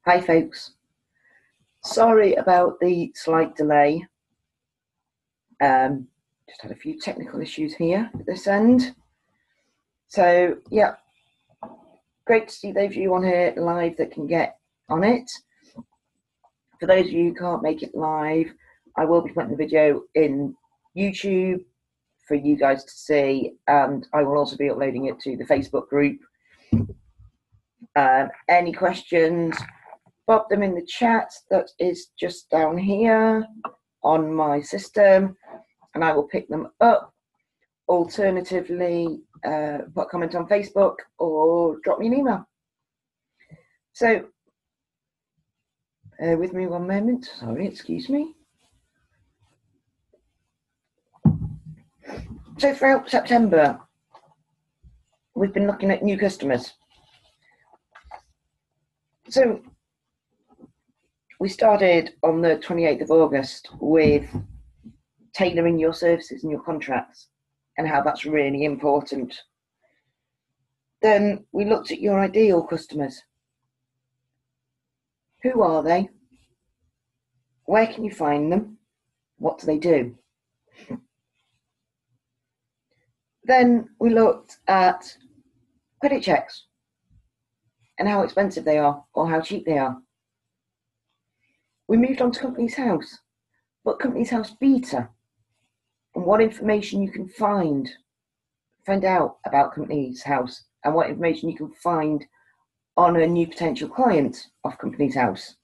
Hi folks, sorry about the slight delay. Just had a few technical issues here at this end. So yeah, great to see those of you on here live that can get on it. For those of you who can't make it live, I will be putting the video in YouTube for you guys to see, and I will also be uploading it to the Facebook group. Any questions, pop them in the chat that is just down here on my system, and I will pick them up. Alternatively, put a comment on Facebook or drop me an email. So, with me one moment. Sorry, excuse me. So throughout September, we've been looking at new customers. So we started on the 28th of August with tailoring your services and your contracts and how that's really important. Then we looked at your ideal customers. Who are they? Where can you find them? What do they do? Then we looked at credit checks and how expensive they are or how cheap they are. We moved on to Companies House, but Companies House Beta and what information you can find out about Companies House and what information you can find on a new potential client of Companies House.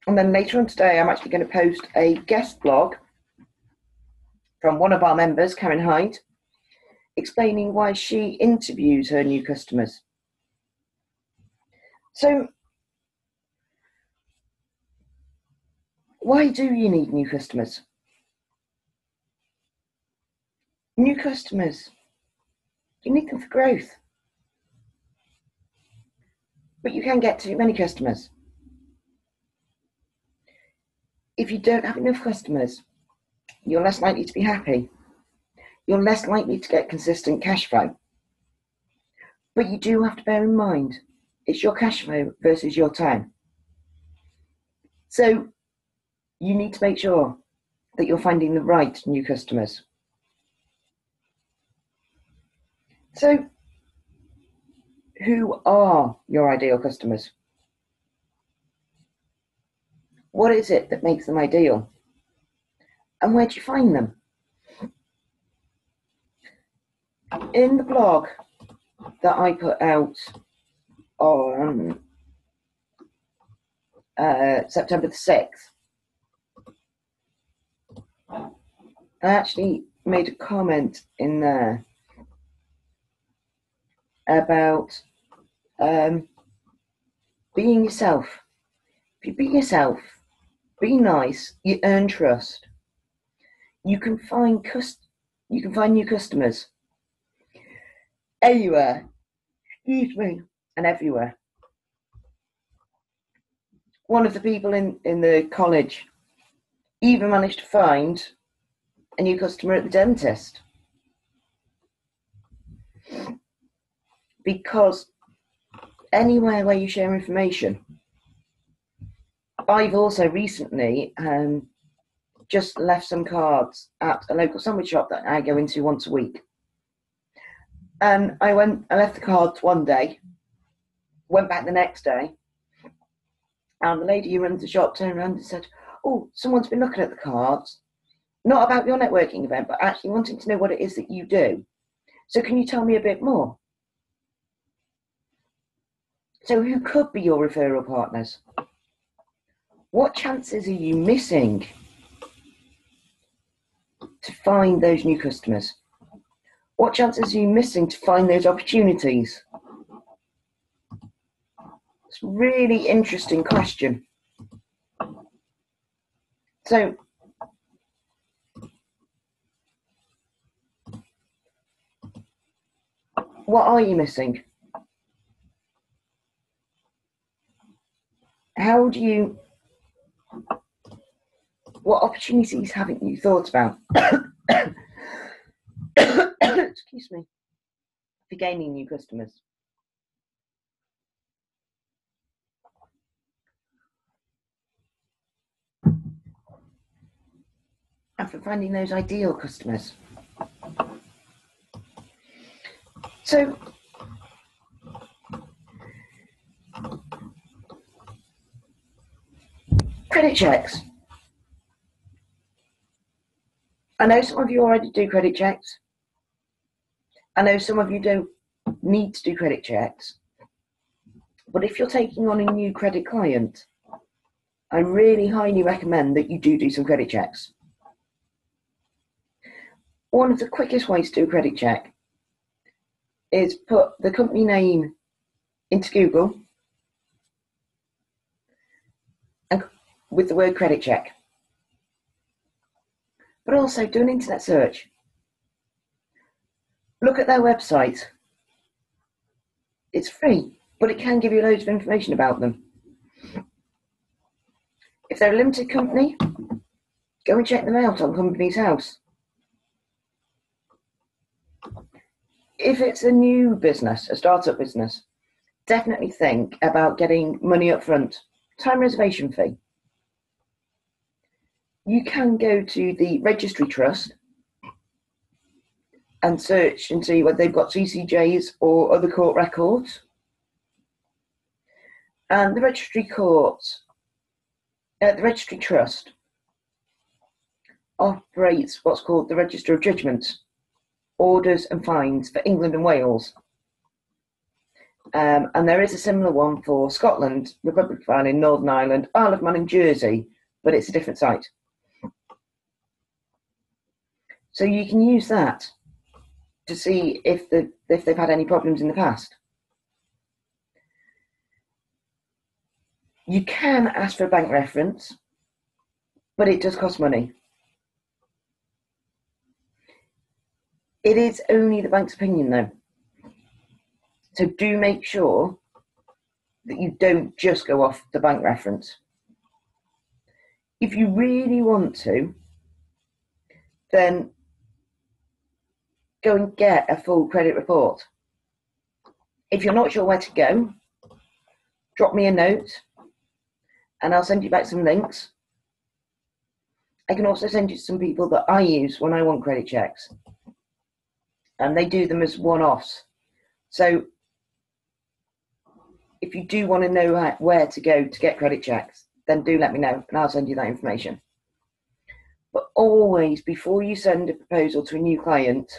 And then later on today, I'm actually going to post a guest blog from one of our members, Karen Hyde, explaining why she interviews her new customers. So, why do you need new customers? New customers, you need them for growth. But you can get too many customers. If you don't have enough customers, you're less likely to be happy. You're less likely to get consistent cash flow. But you do have to bear in mind, it's your cash flow versus your time. So you need to make sure that you're finding the right new customers. So who are your ideal customers? What is it that makes them ideal? And where do you find them? In the blog that I put out on September the 6th, I actually made a comment in there about being yourself. If you be yourself, be nice, you earn trust. You can find new customers anywhere, and everywhere. One of the people in the college even managed to find a new customer at the dentist because anywhere where you share information. I've also recently just left some cards at a local sandwich shop that I go into once a week. And I left the cards one day, went back the next day, and the lady who runs the shop turned around and said, "Oh, someone's been looking at the cards, not about your networking event, but actually wanting to know what it is that you do. So can you tell me a bit more?" So who could be your referral partners? What chances are you missing to find those new customers? What chances are you missing to find those opportunities? It's a really interesting question. So, what are you missing? What opportunities haven't you thought about? Excuse me, for gaining new customers. and for finding those ideal customers. So, credit checks. I know some of you already do credit checks. I know some of you don't need to do credit checks. But if you're taking on a new credit client, I really highly recommend that you do some credit checks. One of the quickest ways to do a credit check is put the company name into Google and with the word credit check. But also do an internet search. Look at their website. It's free, but it can give you loads of information about them. If they're a limited company, go and check them out on Companies House. If it's a new business, a startup business, definitely think about getting money up front, time reservation fee. You can go to the registry trust and search and see whether they've got CCJs or other court records. And the registry trust operates what's called the Register of Judgments, Orders and Fines for England and Wales. And there is a similar one for Scotland, Republic of Ireland, Northern Ireland, Isle of Man and Jersey, but it's a different site. So you can use that to see if they've had any problems in the past. You can ask for a bank reference, but it does cost money. It is only the bank's opinion though. So do make sure that you don't just go off the bank reference. If you really want to, then go and get a full credit report. If you're not sure where to go, drop me a note and I'll send you back some links. I can also send you some people that I use when I want credit checks. And they do them as one-offs. So if you do want to know where to go to get credit checks, then do let me know and I'll send you that information. But always, before you send a proposal to a new client,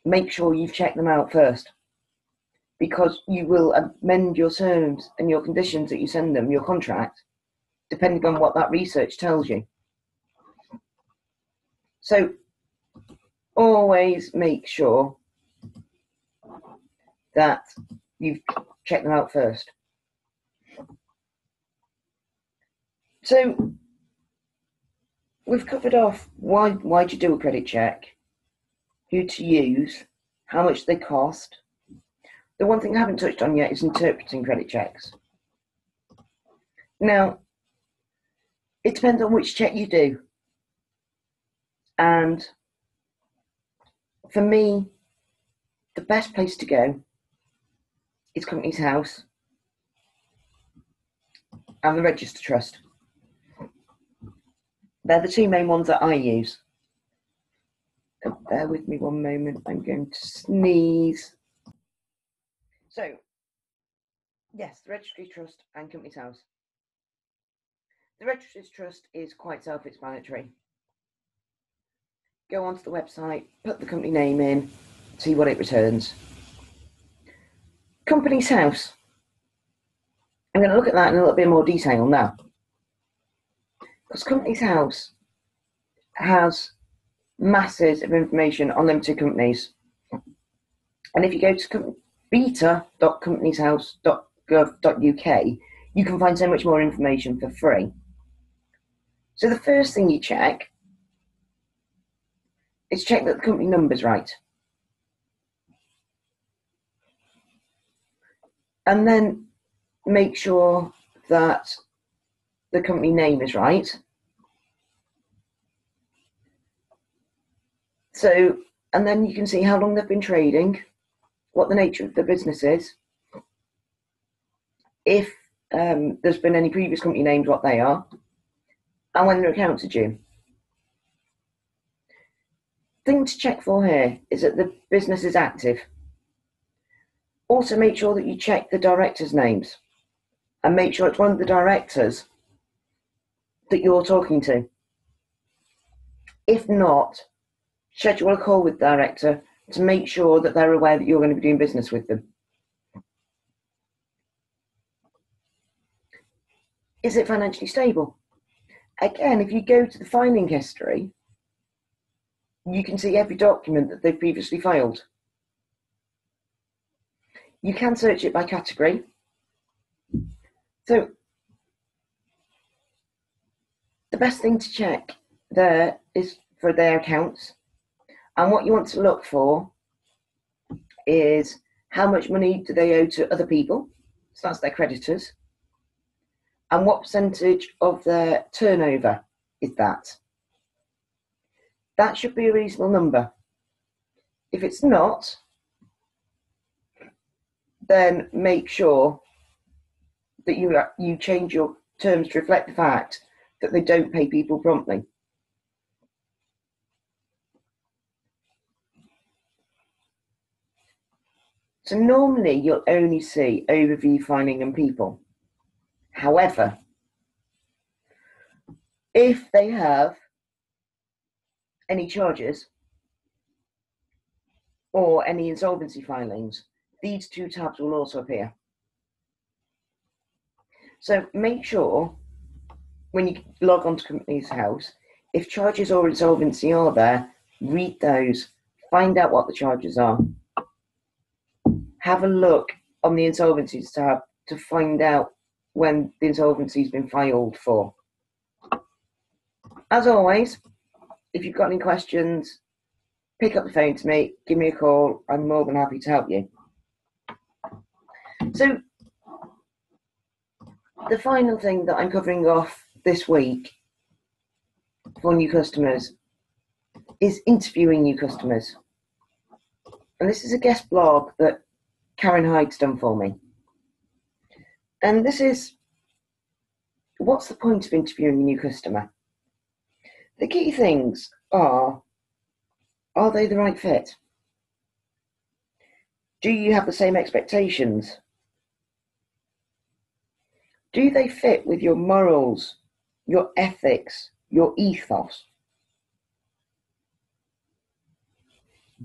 make sure you've checked them out first, because you will amend your terms and your conditions that you send them, your contract, depending on what that research tells you. So always make sure that you've checked them out first. So we've covered off why do you do a credit check, who to use, how much they cost. The one thing I haven't touched on yet is interpreting credit checks. Now, it depends on which check you do. And for me, the best place to go is Companies House and the Register Trust. They're the two main ones that I use. Bear with me one moment, I'm going to sneeze. So, yes, the Registry Trust and Companies House. The Registry Trust is quite self-explanatory. Go onto the website, put the company name in, see what it returns. Companies House. I'm going to look at that in a little bit more detail now. Because Companies House has masses of information on limited companies. And if you go to beta.companieshouse.gov.uk, you can find so much more information for free. So the first thing you check is check that the company number's right. And then make sure that the company name is right. So, and then you can see how long they've been trading, what the nature of the business is, if there's been any previous company names, what they are, and when their accounts are due. thing to check for here is that the business is active. Also, make sure that you check the directors' names and make sure it's one of the directors that you're talking to. If not, schedule a call with the director to make sure that they're aware that you're going to be doing business with them. Is it financially stable? Again, if you go to the filing history, you can see every document that they've previously filed. You can search it by category. So the best thing to check there is for their accounts. And what you want to look for is how much money do they owe to other people? So that's their creditors. And what percentage of their turnover is that? That should be a reasonable number. If it's not, then make sure that you change your terms to reflect the fact that they don't pay people promptly. So normally you'll only see overview, filing and people. However, if they have any charges or any insolvency filings, these two tabs will also appear. So make sure when you log on to Companies House, if charges or insolvency are there, read those, find out what the charges are. Have a look on the insolvencies tab to find out when the insolvency has been filed for. As always, if you've got any questions, pick up the phone to me, give me a call. I'm more than happy to help you. So the final thing that I'm covering off this week for new customers is interviewing new customers. And this is a guest blog that Karen Hyde's done for me. And this is, what's the point of interviewing a new customer? The key things are they the right fit? Do you have the same expectations? Do they fit with your morals, your ethics, your ethos?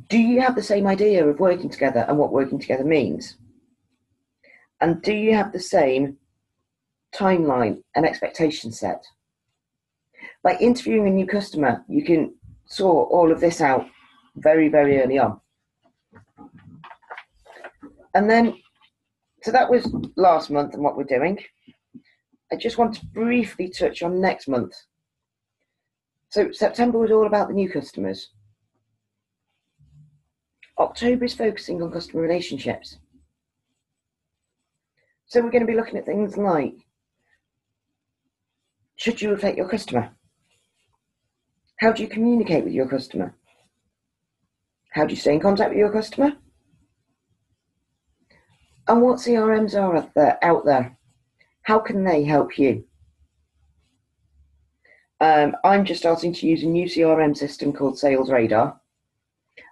Do you have the same idea of working together and what working together means? And do you have the same timeline and expectation set? By interviewing a new customer, you can sort all of this out very, very early on. And then, so that was last month and what we're doing. I just want to briefly touch on next month. So September was all about the new customers. October is focusing on customer relationships. So we're going to be looking at things like, should you reflect your customer? How do you communicate with your customer? How do you stay in contact with your customer? And what CRMs are out there? How can they help you? I'm just starting to use a new CRM system called Sales Radar.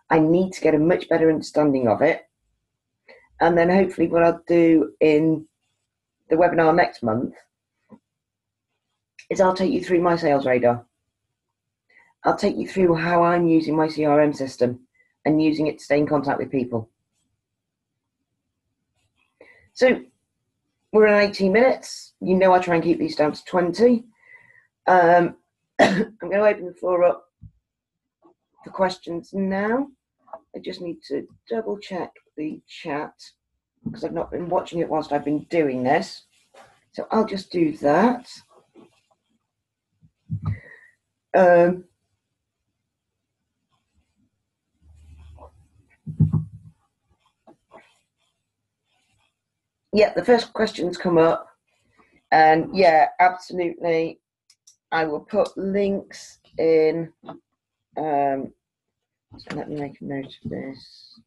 I need to get a much better understanding of it. And then hopefully what I'll do in the webinar next month is I'll take you through my Sales Radar. I'll take you through how I'm using my CRM system and using it to stay in contact with people. So we're at 18 minutes. You know I try and keep these down to 20. I'm going to open the floor up for questions now. I just need to double check the chat because I've not been watching it whilst I've been doing this. So I'll just do that. Yeah, the first questions come up. And yeah, absolutely. I will put links in. So let me make a note of this.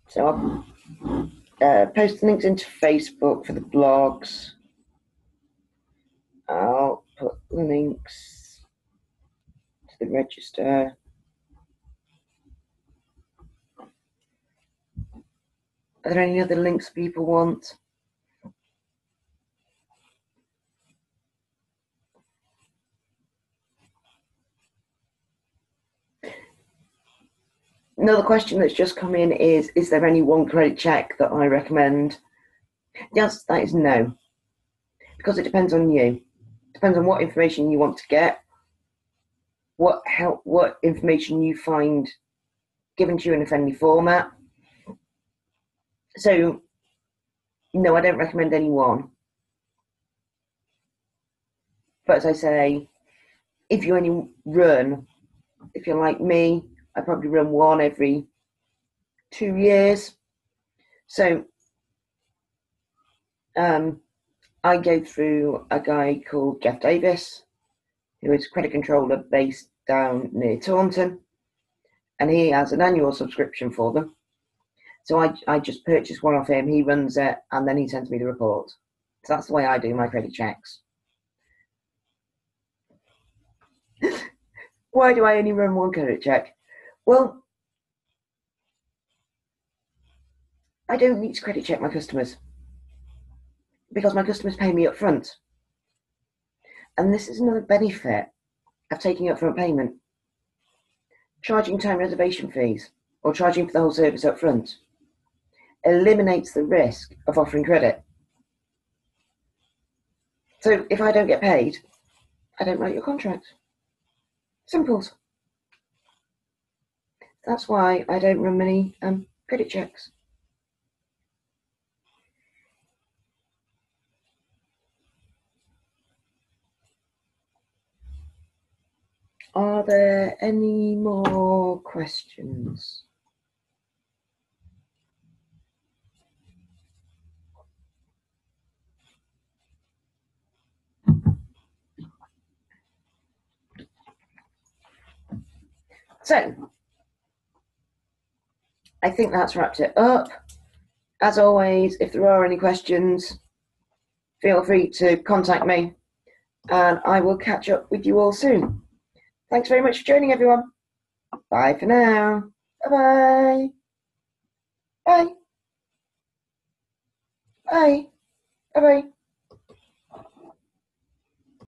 So post the links into Facebook for the blogs. I'll put the links to the register. Are there any other links people want? Another question that's just come in is there any one credit check that I recommend? The answer to that is no, because it depends on you. It depends on what information you want to get, what information you find given to you in a friendly format. So, no, I don't recommend any one. But as I say, if you only run, if you're like me, I probably run one every 2 years. So I go through a guy called Jeff Davis, who is a credit controller based down near Taunton, and he has an annual subscription for them. So I just purchase one off him, he runs it, and then he sends me the report. So that's the way I do my credit checks. Why do I only run one credit check? Well, I don't need to credit check my customers because my customers pay me up front. And this is another benefit of taking upfront payment. Charging time reservation fees or charging for the whole service up front eliminates the risk of offering credit. So if I don't get paid, I don't write your contract. Simple. That's why I don't run many credit checks. Are there any more questions? So, I think that's wrapped it up. As always, if there are any questions, feel free to contact me, and I will catch up with you all soon. Thanks very much for joining, everyone. Bye for now. Bye-bye. Bye. Bye. Bye-bye.